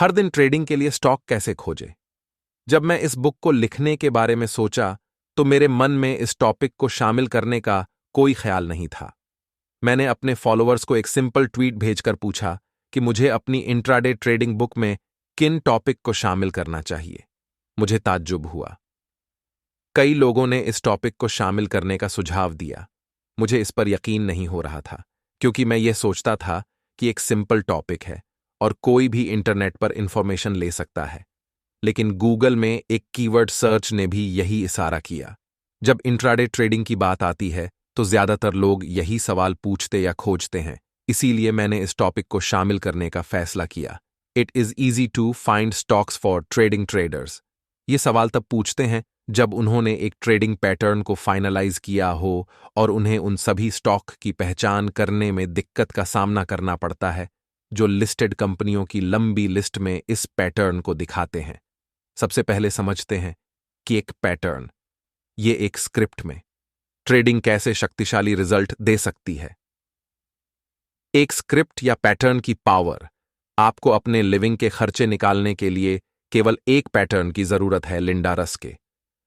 हर दिन ट्रेडिंग के लिए स्टॉक कैसे खोजें। जब मैं इस बुक को लिखने के बारे में सोचा तो मेरे मन में इस टॉपिक को शामिल करने का कोई ख्याल नहीं था। मैंने अपने फॉलोअर्स को एक सिंपल ट्वीट भेजकर पूछा कि मुझे अपनी इंट्राडे ट्रेडिंग बुक में किन टॉपिक को शामिल करना चाहिए। मुझे ताज्जुब हुआ। कई लोगों ने इस टॉपिक को शामिल करने का सुझाव दिया। मुझे इस पर यकीन नहीं हो रहा था, क्योंकि मैं ये सोचता था कि एक सिंपल टॉपिक है और कोई भी इंटरनेट पर इंफॉर्मेशन ले सकता है। लेकिन गूगल में एक कीवर्ड सर्च ने भी यही इशारा किया। जब इंट्राडे ट्रेडिंग की बात आती है तो ज्यादातर लोग यही सवाल पूछते या खोजते हैं। इसीलिए मैंने इस टॉपिक को शामिल करने का फैसला किया। It is easy to find stocks for trading traders. ये सवाल तब पूछते हैं जब उन्होंने एक ट्रेडिंग पैटर्न को फाइनलाइज किया हो और उन्हें उन सभी स्टॉक की पहचान करने में दिक्कत का सामना करना पड़ता है जो लिस्टेड कंपनियों की लंबी लिस्ट में इस पैटर्न को दिखाते हैं। सबसे पहले समझते हैं कि एक पैटर्न, ये एक स्क्रिप्ट में ट्रेडिंग कैसे शक्तिशाली रिजल्ट दे सकती है। एक स्क्रिप्ट या पैटर्न की पावर। आपको अपने लिविंग के खर्चे निकालने के लिए केवल एक पैटर्न की जरूरत है। लिंडा रस के।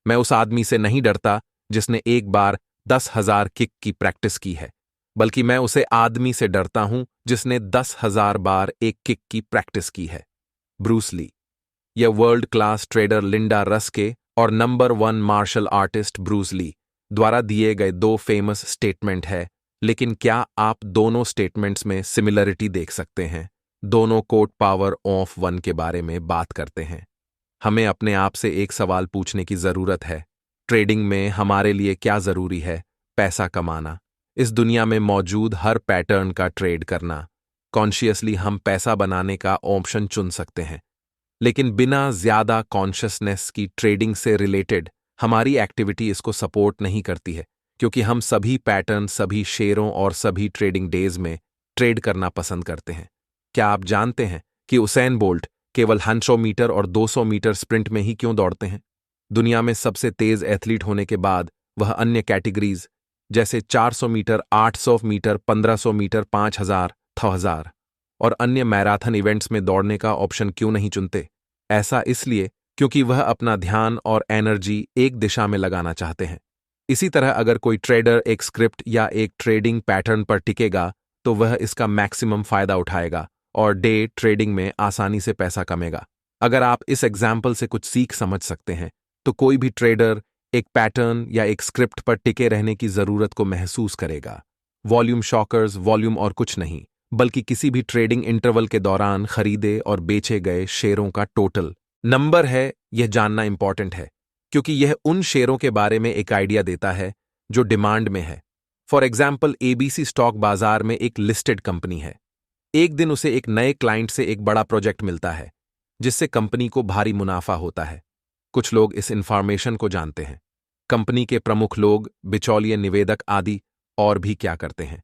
मैं उस आदमी से नहीं डरता जिसने एक बार 10,000 किक की प्रैक्टिस की है, बल्कि मैं उसे आदमी से डरता हूं जिसने 10,000 बार एक किक की प्रैक्टिस की है। Bruce Lee. यह world class trader Linda Russ के और number 1 martial artist Bruce Lee द्वारा दिए गए 2 फेमस स्टेटमेंट है। लेकिन क्या आप दोनों स्टेटमेंट्स में सिमिलरिटी देख सकते हैं? दोनों कोट पावर ऑफ 1 के बारे में बात करते हैं। हमें अपने आप से एक सवाल पूछने की जरूरत है। ट्रेडिंग में हमारे लिए क्या जरूरी है? पैसा कमाना। इस दुनिया में मौजूद हर पैटर्न का ट्रेड करना। कॉन्शियसली हम पैसा बनाने का ऑप्शन चुन सकते हैं, लेकिन बिना ज्यादा कॉन्शियसनेस की ट्रेडिंग से रिलेटेड हमारी एक्टिविटी इसको सपोर्ट नहीं करती है, क्योंकि हम सभी पैटर्न, सभी शेयरों और सभी ट्रेडिंग डेज में ट्रेड करना पसंद करते हैं। क्या आप जानते हैं कि उसैन बोल्ट केवल 100 मीटर और 200 मीटर स्प्रिंट में ही क्यों दौड़ते हैं? दुनिया में सबसे तेज एथलीट होने के बाद वह अन्य कैटेगरीज जैसे 400 मीटर, 800 मीटर, 1500 मीटर, 5000, 6000 और अन्य मैराथन इवेंट्स में दौड़ने का ऑप्शन क्यों नहीं चुनते? ऐसा इसलिए क्योंकि वह अपना ध्यान और एनर्जी एक दिशा में लगाना चाहते हैं। इसी तरह अगर कोई ट्रेडर एक स्क्रिप्ट या एक ट्रेडिंग पैटर्न पर टिकेगा तो वह इसका मैक्सिमम फायदा उठाएगा और डे ट्रेडिंग में आसानी से पैसा कमाएगा। अगर आप इस एग्जाम्पल से कुछ सीख समझ सकते हैं तो कोई भी ट्रेडर एक पैटर्न या एक स्क्रिप्ट पर टिके रहने की जरूरत को महसूस करेगा। वॉल्यूम शॉकर्स वॉल्यूम और कुछ नहीं, बल्कि किसी भी ट्रेडिंग इंटरवल के दौरान खरीदे और बेचे गए शेयरों का टोटल नंबर है। यह जानना इंपॉर्टेंट है क्योंकि यह उन शेयरों के बारे में एक आइडिया देता है जो डिमांड में है। फॉर एग्जाम्पल, एबीसी स्टॉक बाजार में एक लिस्टेड कंपनी है। एक दिन उसे एक नए क्लाइंट से एक बड़ा प्रोजेक्ट मिलता है जिससे कंपनी को भारी मुनाफा होता है। कुछ लोग इस इंफॉर्मेशन को जानते हैं। कंपनी के प्रमुख लोग, बिचौलिए, निवेदक आदि और भी क्या करते हैं?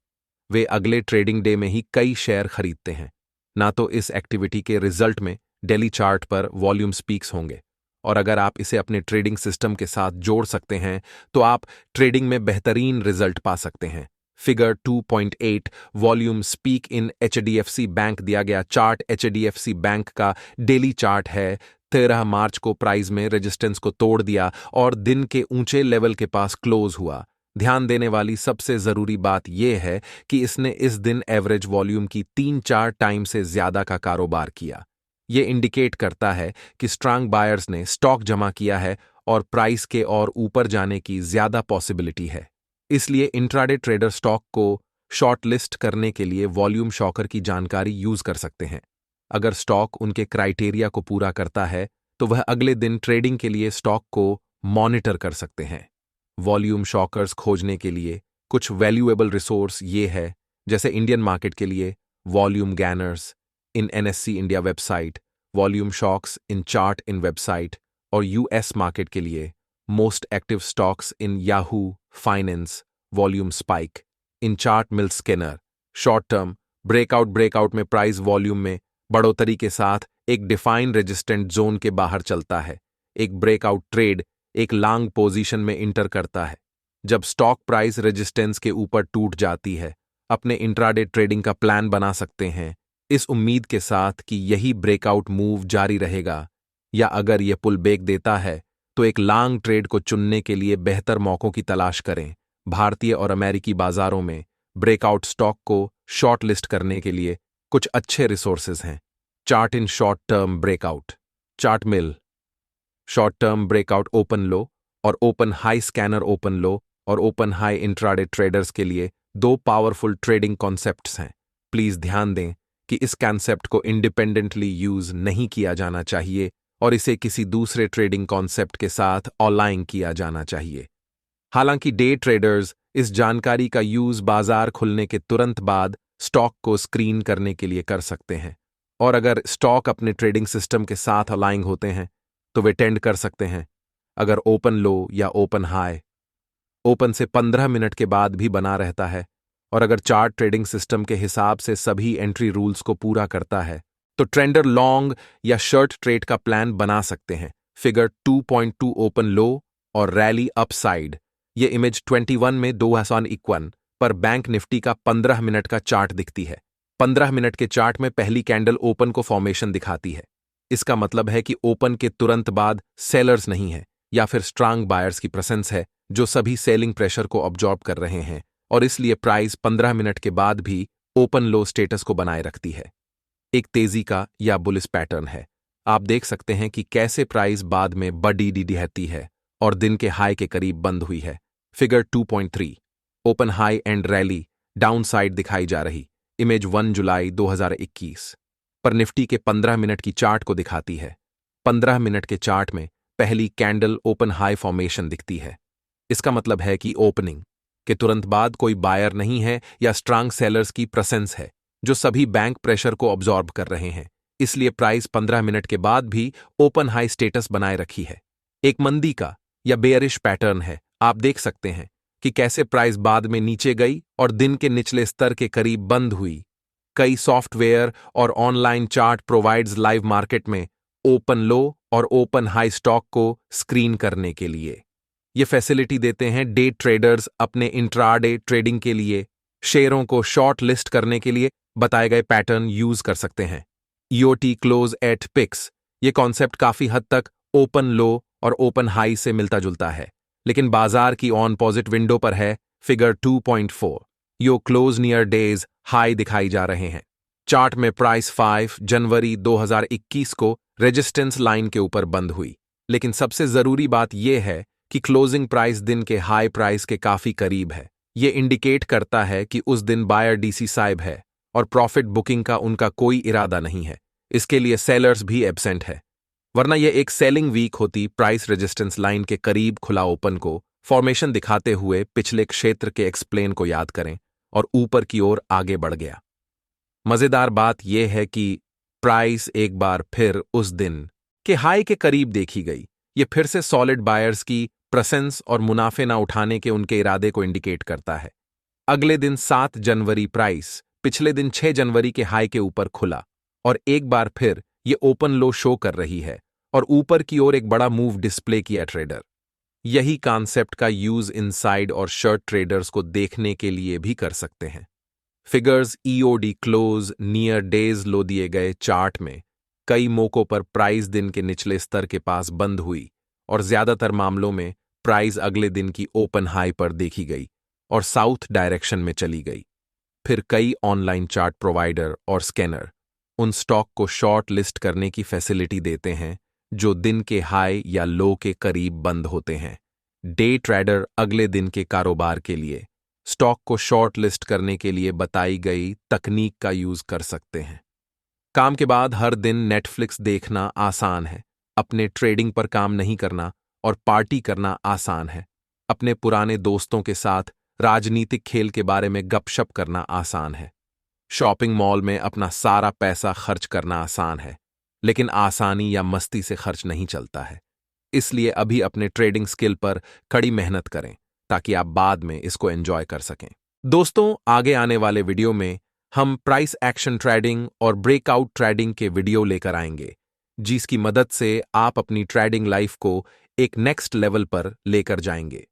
वे अगले ट्रेडिंग डे में ही कई शेयर खरीदते हैं। ना तो इस एक्टिविटी के रिजल्ट में डेली चार्ट पर वॉल्यूम स्पीक्स होंगे, और अगर आप इसे अपने ट्रेडिंग सिस्टम के साथ जोड़ सकते हैं तो आप ट्रेडिंग में बेहतरीन रिजल्ट पा सकते हैं। Figure 2.8 volume speak in HDFC bank दिया गया चार्ट एचडीएफसी बैंक का डेली चार्ट है। 13 मार्च को प्राइस में रेजिस्टेंस को तोड़ दिया और दिन के ऊंचे लेवल के पास क्लोज हुआ। ध्यान देने वाली सबसे जरूरी बात यह है कि इसने इस दिन एवरेज वॉल्यूम की 3-4 टाइम से ज्यादा का कारोबार किया। यह इंडिकेट करता है कि स्ट्रांग बायर्स ने स्टॉक जमा किया है और प्राइस के और ऊपर जाने की ज्यादा पॉसिबिलिटी है। इसलिए इंट्राडे ट्रेडर स्टॉक को शॉर्टलिस्ट करने के लिए वॉल्यूम शॉकर की जानकारी यूज कर सकते हैं। अगर स्टॉक उनके क्राइटेरिया को पूरा करता है तो वह अगले दिन ट्रेडिंग के लिए स्टॉक को मॉनिटर कर सकते हैं। वॉल्यूम शॉकर्स खोजने के लिए कुछ वैल्यूएबल रिसोर्स ये है, जैसे इंडियन मार्केट के लिए volume gainers in NSC India website, volume shocks in Chartink website, और यूएस मार्केट के लिए most active stocks in Yahoo Finance, volume spike in Chartmill scanner. Short term breakout में price volume में बढ़ोतरी के साथ एक defined resistant zone के बाहर चलता है। एक ब्रेकआउट ट्रेड एक लॉन्ग पोजीशन में इंटर करता है। जब स्टॉक प्राइस रेजिस्टेंस के ऊपर टूट जाती है, अपने इंट्राडे ट्रेडिंग का प्लान बना सकते हैं। इस उम्मीद के साथ कि यही ब्रेकआउट मूव जारी रहेगा, या अगर यह पुल बैक देता है तो एक लॉन्ग ट्रेड को चुनने के लिए बेहतर मौकों की तलाश करें। भारतीय और अमेरिकी बाजारों में ब्रेकआउट स्टॉक को शॉर्ट लिस्ट करने के लिए कुछ अच्छे रिसोर्सेज हैं। Chartink short term breakout, Chartmill, short term breakout open low और open high scanner open low और ओपन हाई इंट्राडे ट्रेडर्स के लिए दो पावरफुल ट्रेडिंग कॉन्सेप्ट्स हैं। प्लीज ध्यान दें कि इस कॉन्सेप्ट को इंडिपेंडेंटली यूज नहीं किया जाना चाहिए और इसे किसी दूसरे ट्रेडिंग कॉन्सेप्ट के साथ अलाइन किया जाना चाहिए। हालांकि डे ट्रेडर्स इस जानकारी का यूज बाजार खुलने के तुरंत बाद स्टॉक को स्क्रीन करने के लिए कर सकते हैं, और अगर स्टॉक अपने ट्रेडिंग सिस्टम के साथ अलाइन होते हैं तो वे टेंड कर सकते हैं। अगर ओपन लो या ओपन हाई ओपन से 15 मिनट के बाद भी बना रहता है और अगर चार्ट ट्रेडिंग सिस्टम के हिसाब से सभी एंट्री रूल्स को पूरा करता है तो ट्रेंडर लॉन्ग या शॉर्ट ट्रेड का प्लान बना सकते हैं। फिगर 2.2 ओपन लो और रैली अपसाइड। ये इमेज 21 में 2051 पर बैंक निफ्टी का 15 मिनट का चार्ट दिखती है। 15 मिनट के चार्ट में पहली कैंडल ओपन को फॉर्मेशन दिखाती है। इसका मतलब है कि ओपन के तुरंत बाद सेलर्स नहीं है या फिर स्ट्रांग बायर्स की प्रेजेंस है जो सभी सेलिंग प्रेशर को ऑब्जॉर्ब कर रहे हैं, और इसलिए प्राइस 15 मिनट के बाद भी ओपन लो स्टेटस को बनाए रखती है। एक तेजी का या बुलिश पैटर्न है। आप देख सकते हैं कि कैसे प्राइस बाद में बड़ी रहती है और दिन के हाई के करीब बंद हुई है। Figure 2.3 open high and rally down side दिखाई जा रही, इमेज 1 जुलाई 2021 पर निफ्टी के 15 मिनट की चार्ट को दिखाती है। 15 मिनट के चार्ट में पहली कैंडल ओपन हाई फॉर्मेशन दिखती है। इसका मतलब है कि ओपनिंग के तुरंत बाद कोई बायर नहीं है या स्ट्रांग सेलर्स की प्रेजेंस है जो सभी बैंक प्रेशर को ऑब्जॉर्ब कर रहे हैं। इसलिए प्राइस 15 मिनट के बाद भी ओपन हाई स्टेटस बनाए रखी है। एक मंदी का या बेयरिश पैटर्न है। आप देख सकते हैं कि कैसे प्राइस बाद में नीचे गई और दिन के निचले स्तर के करीब बंद हुई। कई सॉफ्टवेयर और online chart provides live market में ओपन लो और ओपन हाई स्टॉक को स्क्रीन करने के लिए। ये फैसिलिटी देते हैं डे ट्रेडर्स अपने इंट्राडे ट्रेडिंग के लिए शेयरों को शॉर्ट लिस्ट करने के लिए बताए गए पैटर्न यूज कर सकते हैं। ईओटी क्लोज एट पिक्स, ये कॉन्सेप्ट काफी हद तक ओपन लो और ओपन हाई से मिलता जुलता है, लेकिन बाजार की ऑन पॉजिट विंडो पर है। फिगर 2.4 यो क्लोज नियर डेज हाई दिखाई जा रहे हैं। चार्ट में प्राइस 5 जनवरी 2021 को रेजिस्टेंस लाइन के ऊपर बंद हुई, लेकिन सबसे जरूरी बात यह है कि क्लोजिंग प्राइस दिन के हाई प्राइस के काफी करीब है। यह इंडिकेट करता है कि उस दिन बायर डीसी साइब है और प्रॉफिट बुकिंग का उनका कोई इरादा नहीं है। इसके लिए सेलर्स भी एब्सेंट है, वरना यह एक सेलिंग वीक होती। प्राइस रेजिस्टेंस लाइन के करीब खुला ओपन को फॉर्मेशन दिखाते हुए पिछले क्षेत्र के एक्सप्लेन को याद करें और ऊपर की ओर आगे बढ़ गया। मजेदार बात यह है कि प्राइस एक बार फिर उस दिन के हाई के करीब देखी गई। यह फिर से सॉलिड बायर्स की प्रेजेंस और मुनाफे ना उठाने के उनके इरादे को इंडिकेट करता है। अगले दिन 7 जनवरी प्राइस पिछले दिन 6 जनवरी के हाई के ऊपर खुला और एक बार फिर यह ओपन लो शो कर रही है और ऊपर की ओर एक बड़ा मूव डिस्प्ले किया ट्रेडर। यही कॉन्सेप्ट का यूज इनसाइड और शॉर्ट ट्रेडर्स को देखने के लिए भी कर सकते हैं। Figures EOD close near day's low दिए गए चार्ट में कई मौकों पर प्राइस दिन के निचले स्तर के पास बंद हुई और ज्यादातर मामलों में प्राइस अगले दिन की ओपन हाई पर देखी गई और साउथ डायरेक्शन में चली गई। फिर कई ऑनलाइन चार्ट प्रोवाइडर और स्कैनर उन स्टॉक को शॉर्ट लिस्ट करने की फैसिलिटी देते हैं जो दिन के हाई या लो के करीब बंद होते हैं। डे ट्रेडर अगले दिन के कारोबार के लिए स्टॉक को शॉर्ट लिस्ट करने के लिए बताई गई तकनीक का यूज कर सकते हैं। काम के बाद हर दिन नेटफ्लिक्स देखना आसान है, अपने ट्रेडिंग पर काम नहीं करना और पार्टी करना आसान है। अपने पुराने दोस्तों के साथ राजनीतिक खेल के बारे में गपशप करना आसान है। शॉपिंग मॉल में अपना सारा पैसा खर्च करना आसान है, लेकिन आसानी या मस्ती से खर्च नहीं चलता है। इसलिए अभी अपने ट्रेडिंग स्किल पर कड़ी मेहनत करें ताकि आप बाद में इसको एंजॉय कर सकें। दोस्तों, आगे आने वाले वीडियो में हम प्राइस एक्शन ट्रेडिंग और ब्रेकआउट ट्रेडिंग के वीडियो लेकर आएंगे, जिसकी मदद से आप अपनी ट्रेडिंग लाइफ को एक नेक्स्ट लेवल पर लेकर जाएंगे।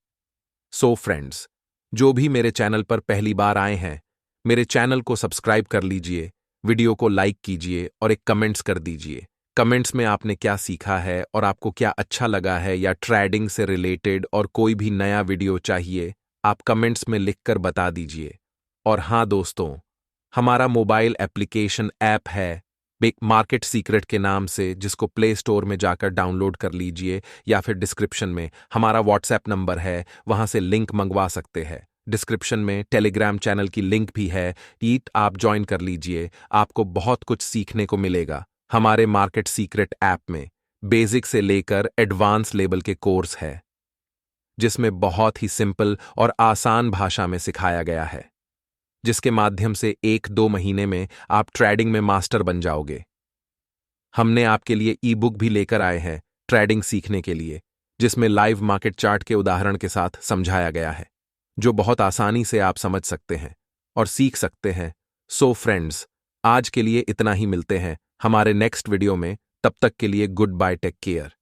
सो फ्रेंड्स, जो भी मेरे चैनल पर पहली बार आए हैं, मेरे चैनल को सब्सक्राइब कर लीजिए वीडियो को लाइक कीजिए और एक कमेंट्स कर दीजिए। कमेंट्स में आपने क्या सीखा है और आपको क्या अच्छा लगा है, या ट्रेडिंग से रिलेटेड और कोई भी नया वीडियो चाहिए, आप कमेंट्स में लिखकर बता दीजिए। और हाँ दोस्तों, हमारा मोबाइल एप्लीकेशन ऐप है बिग मार्केट सीक्रेट के नाम से, जिसको प्ले स्टोर में जाकर डाउनलोड कर लीजिए, या फिर डिस्क्रिप्शन में हमारा व्हाट्सएप नंबर है, वहां से लिंक मंगवा सकते हैं। डिस्क्रिप्शन में टेलीग्राम चैनल की लिंक भी है, ईट आप ज्वाइन कर लीजिए। आपको बहुत कुछ सीखने को मिलेगा हमारे मार्केट सीक्रेट ऐप में। बेसिक से लेकर एडवांस लेवल के कोर्स है, जिसमें बहुत ही सिंपल और आसान भाषा में सिखाया गया है, जिसके माध्यम से 1-2 महीने में आप ट्रेडिंग में मास्टर बन जाओगे। हमने आपके लिए ई बुक भी लेकर आए हैं ट्रेडिंग सीखने के लिए, जिसमें लाइव मार्केट चार्ट के उदाहरण के साथ समझाया गया है, जो बहुत आसानी से आप समझ सकते हैं और सीख सकते हैं। सो फ्रेंड्स, आज के लिए इतना ही। मिलते हैं हमारे नेक्स्ट वीडियो में। तब तक के लिए गुड बाय, टेक केयर।